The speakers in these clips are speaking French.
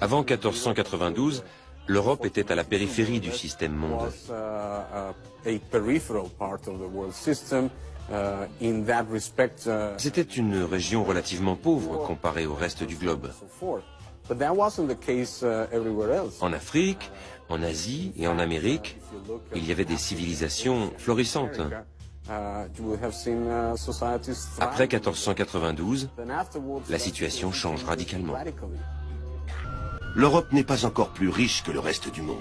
Avant 1492, l'Europe était à la périphérie du système monde. C'était une région relativement pauvre comparée au reste du globe. En Afrique, en Asie et en Amérique, il y avait des civilisations florissantes. Après 1492, la situation change radicalement. L'Europe n'est pas encore plus riche que le reste du monde.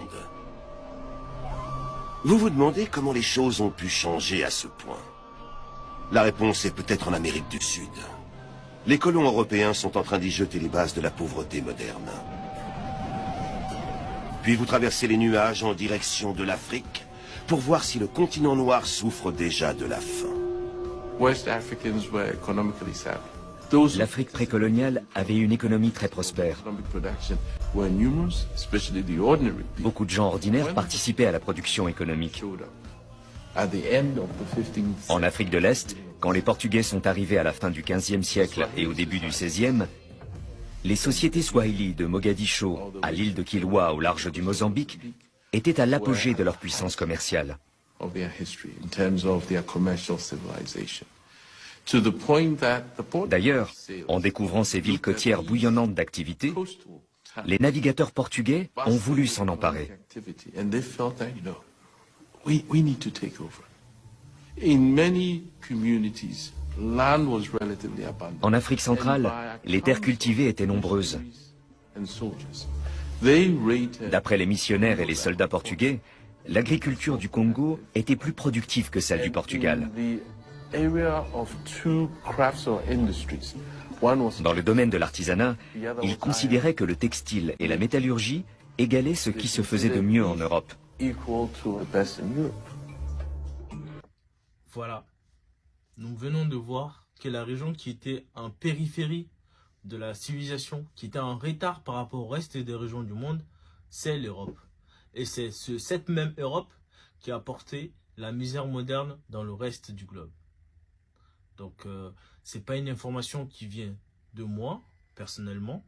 Vous vous demandez comment les choses ont pu changer à ce point. La réponse est peut-être en Amérique du Sud. Les colons européens sont en train d'y jeter les bases de la pauvreté moderne. Puis vous traversez les nuages en direction de l'Afrique pour voir si le continent noir souffre déjà de la faim. L'Afrique précoloniale avait une économie très prospère. Beaucoup de gens ordinaires participaient à la production économique. En Afrique de l'Est, quand les Portugais sont arrivés à la fin du XVe siècle et au début du XVIe, les sociétés swahili de Mogadiscio à l'île de Kilwa au large du Mozambique étaient à l'apogée de leur puissance commerciale. D'ailleurs, en découvrant ces villes côtières bouillonnantes d'activité, les navigateurs portugais ont voulu s'en emparer. En Afrique centrale, les terres cultivées étaient nombreuses. D'après les missionnaires et les soldats portugais, l'agriculture du Congo était plus productive que celle du Portugal. Dans le domaine de l'artisanat, ils considéraient que le textile et la métallurgie égalaient ce qui se faisait de mieux en Europe. Voilà, nous venons de voir que la région qui était en périphérie de la civilisation, qui était en retard par rapport au reste des régions du monde, c'est l'Europe. Et c'est cette même Europe qui a apporté la misère moderne dans le reste du globe. Donc, c'est pas une information qui vient de moi, personnellement,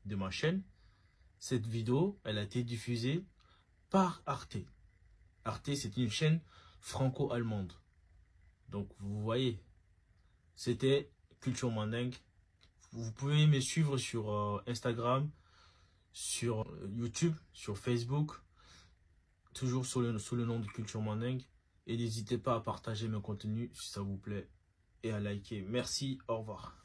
de ma chaîne. Cette vidéo, elle a été diffusée par Arte. Arte, c'est une chaîne franco-allemande. Donc, vous voyez, c'était Culture Mandingue. Vous pouvez me suivre sur Instagram, sur YouTube, sur Facebook, toujours sous le nom de Culture Mandingue. Et n'hésitez pas à partager mes contenus si ça vous plaît et à liker. Merci, au revoir.